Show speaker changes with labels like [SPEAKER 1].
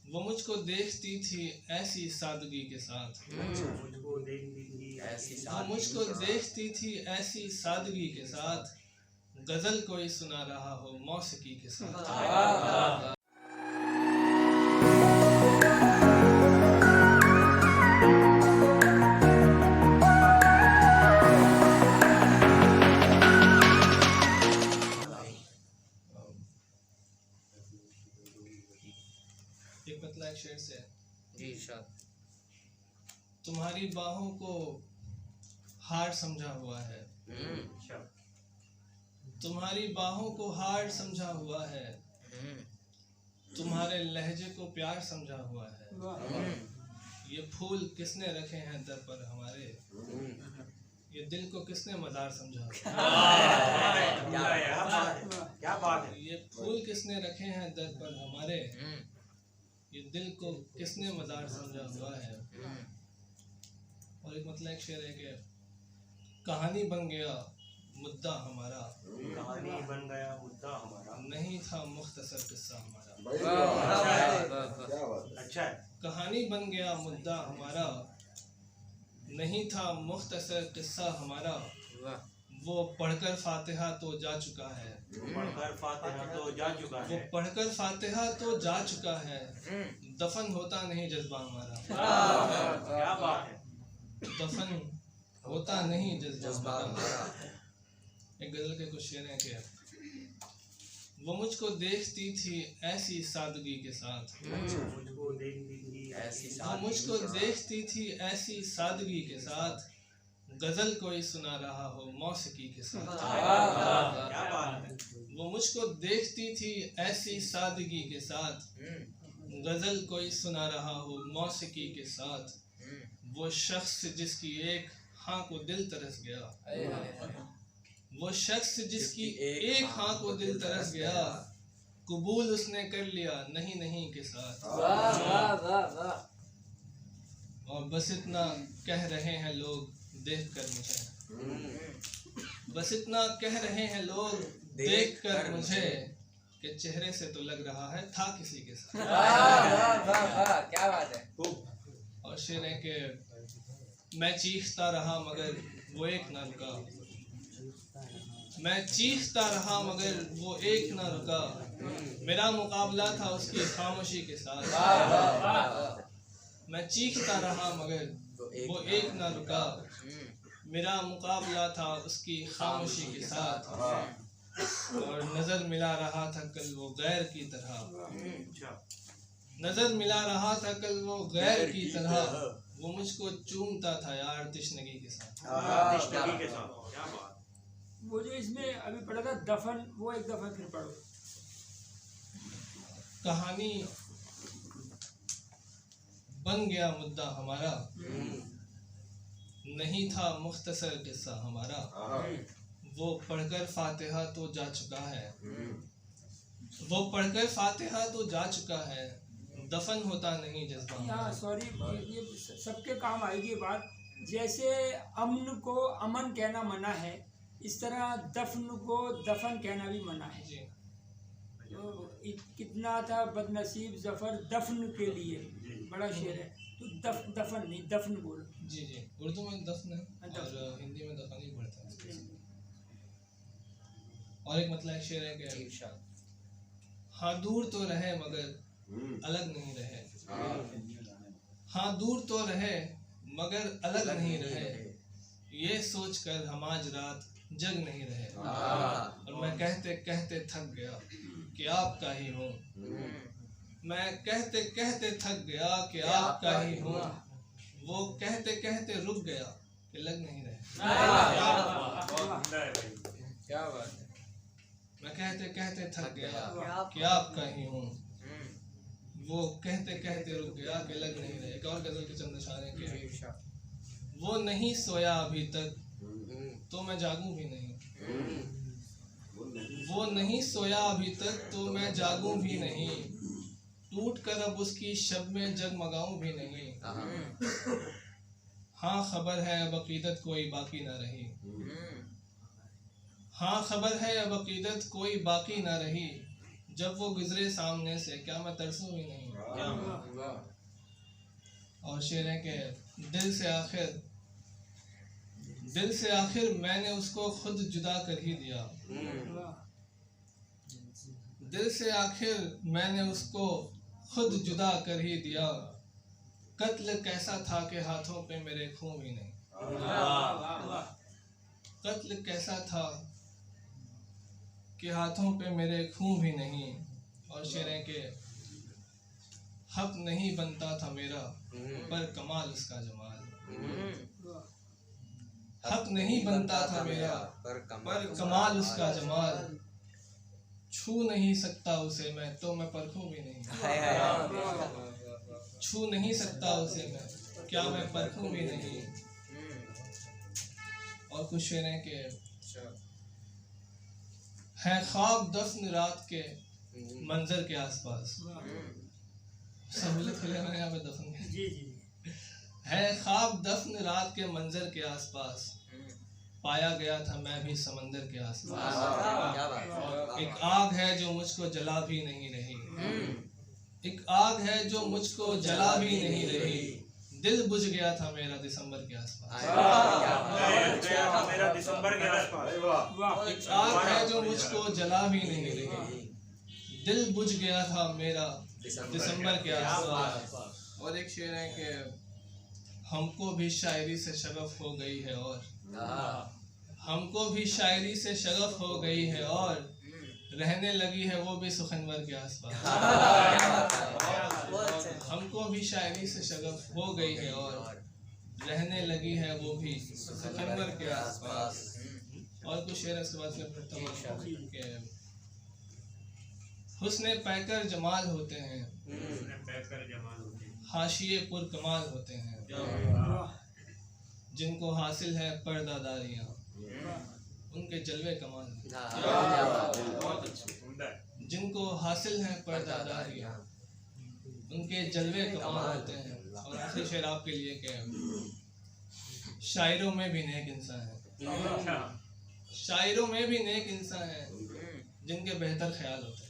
[SPEAKER 1] वो मुझको देखती थी ऐसी सादगी के साथ,
[SPEAKER 2] मुझको देखती थी ऐसी
[SPEAKER 1] वो मुझको देखती थी ऐसी सादगी के साथ, गजल कोई सुना रहा हो मौसीकी के साथ। एक मतलब एक शेर से
[SPEAKER 3] जी शाद।
[SPEAKER 1] तुम्हारी बाहों को हार समझा हुआ है, तुम्हारी बाहों को हार समझा हुआ है, तुम्हारे लहजे को प्यार समझा हुआ है। ये फूल किसने रखे हैं दर पर हमारे, ये दिल को किसने मजार समझा हुआ
[SPEAKER 2] क्या बात है।
[SPEAKER 1] ये फूल किसने रखे हैं दर पर हमारे, ये दिल को किसने मजार समझा हुआ है। और एक मतलब एक शेर है कि कहानी बन गया मुद्दा हमारा,
[SPEAKER 2] कहानी बन गया मुद्दा हमारा,
[SPEAKER 1] नहीं था मुख्तसर किस्सा हमारा।
[SPEAKER 2] अच्छा है।
[SPEAKER 1] कहानी बन गया मुद्दा हमारा, नहीं था मुख्तसर किस्सा हमारा। वो पढ़कर फातिहा तो जा चुका है,
[SPEAKER 2] पढ़कर फातिहा तो जा चुका
[SPEAKER 1] वो
[SPEAKER 2] है,
[SPEAKER 1] पढ़कर फातिहा तो जा चुका है, दफन होता नहीं जज्बा हमारा।
[SPEAKER 2] क्या बात है।
[SPEAKER 1] दफन होता नहीं जज्बा हमारा। एक गजल के कुछ शेर हैं कि वो मुझको देखती थी ऐसी सादगी के साथ,
[SPEAKER 2] मुझको देखती थी ऐसी
[SPEAKER 1] वो मुझको देखती थी ऐसी सादगी के साथ, गजल कोई सुना रहा हो मौसीकी के साथ।
[SPEAKER 2] क्या बात है।
[SPEAKER 1] वो मुझको देखती थी ऐसी सादगी के साथ, गजल कोई सुना रहा हो मौसीकी के साथ। वो शख्स जिसकी एक हाँ को दिल तरस गया, वो शख्स जिसकी एक हाँ को दिल तरस गया, कबूल उसने कर लिया नहीं नहीं के साथ। और बस इतना कह रहे हैं लोग देख कर मुझे, बस इतना कह रहे हैं लोग देख कर मुझे, कि चेहरे से तो लग रहा है था किसी के साथ।
[SPEAKER 3] क्या बात है।
[SPEAKER 1] और शेर है कि मैं चीखता रहा मगर वो एक ना रुका, मैं चीखता रहा मगर वो एक ना रुका, मेरा मुकाबला था उसकी खामोशी के साथ। मैं चीखता रहा मगर वो एक ना रुका, मेरा मुकाबला था उसकी खामोशी के साथ। और नजर मिला रहा था कल वो गैर की तरह, नजर मिला रहा था कल वो गैर की तरह, वो मुझको चूमता था यार तिश्नगी के साथ।
[SPEAKER 2] तिश्नगी के साथ। क्या बात।
[SPEAKER 4] वो जो इसमें अभी पढ़ा था दफन, वो एक दफा फिर पढ़ो।
[SPEAKER 1] कहानी बन गया मुद्दा हमारा, नहीं था मुख्तसर किस्सा हमारा। वो पढ़कर फातिहा तो जा चुका है, वो पढ़कर फातिहा तो जा चुका है, दफन होता नहीं जज्बा।
[SPEAKER 4] यहाँ सॉरी, ये सबके काम आएगी बात। जैसे अमन को अमन कहना मना है, इस तरह दफन को दफन कहना भी मना है।
[SPEAKER 1] जी
[SPEAKER 4] तो कितना था बदनसीब जफर दफन के लिए, बड़ा शेर है। तो दफन नहीं, दफन बोलो।
[SPEAKER 1] जी जी, उर्दू में दफन है
[SPEAKER 4] दफन।
[SPEAKER 1] और हिंदी में दफन ही पढ़ता है। और एक मतलब एक शेर है कि हाँ दूर तो रहे मगर अलग नहीं रहे, हाँ दूर तो रहे मगर अलग नहीं रहे, ये सोचकर हम आज रात जग नहीं रहे। और मैं कहते कहते थक गया कि आपका ही हूँ, मैं कहते कहते थक गया कि आपका ही हूँ, वो कहते कहते रुक गया कि लग नहीं रहे।
[SPEAKER 3] क्या बात है।
[SPEAKER 1] मैं कहते कहते थक गया कि आपका ही हूँ, वो कहते कहते रुक गया कि लग नहीं रहे। एक और गजल के चंद अशारे के वो नहीं सोया अभी तक तो मैं जागूं भी नहीं, वो नहीं सोया अभी तक तो मैं जागूं भी नहीं, टूट कर अब उसकी शब में जगमगाऊं भी नहीं। हाँ खबर है अब अकीदत कोई बाकी ना रही, हाँ खबर है अब अकीदत कोई बाकी ना रही, जब वो गुजरे सामने से क्या मैं तरसूं ही नहीं। और शेर है कि दिल से आखिर मैंने उसको खुद जुदा कर ही दिया। दिल से आखिर मैंने उसको खुद जुदा कर ही दिया। कत्ल कैसा था कि हाथों पे मेरे खून भी नहीं। कत्ल कैसा था कि हाथों पे मेरे खून भी नहीं। और शेर है कि हक नहीं बनता था मेरा पर कमाल उसका जमाल। हक नहीं बनता था मेरा पर कमाल उसका जमाल। छू नहीं सकता उसे मैं तो मैं परखूं भी नहीं। छू नहीं सकता उसे मैं क्या मैं परखूं भी नहीं। और कुछ शेर हैं कि है ख्वाब दफन रात के मंजर के आसपास। सहूलत खुले यहाँ पे दफन के।
[SPEAKER 4] जी जी
[SPEAKER 1] है ख्वाब दफन रात के मंजर के आसपास। पाया गया था मैं भी समंदर के आसपास। एक आग है जो मुझको जला भी नहीं रही। एक आग है जो मुझको जला भी नहीं रही। दिल बुझ गया था मेरा दिसंबर के आसपास।
[SPEAKER 2] मेरा दिसंबर के आसपास।
[SPEAKER 1] एक आग है जो मुझको जला भी नहीं रही। दिल बुझ गया था मेरा दिसंबर के आसपास। और एक शेर है कि हमको भी शायरी से शगफ हो गई है और हमको भी शायरी से शगफ हो गई है और रहने लगी है वो भी सुखनवर के आसपास। हमको भी शायरी से शगफ हो गई है और रहने लगी है वो भी सुखनवर के आसपास। और कुछ शेर इसके बाद में पढ़ता हूँ कि हुस्ने पैकर जमाल होते हैं, हाशिए पुर कमाल होते हैं। जिनको हासिल है पर्दादारियाँ उनके जलवे कमाल। जिनको हासिल है पर्दादारियाँ उनके जलवे कमाल होते हैं। और आखिरी शेर आपके लिए कि शायरों में भी नेक इंसान है। शायरों में भी नेक इंसान है जिनके बेहतर ख्याल होते हैं।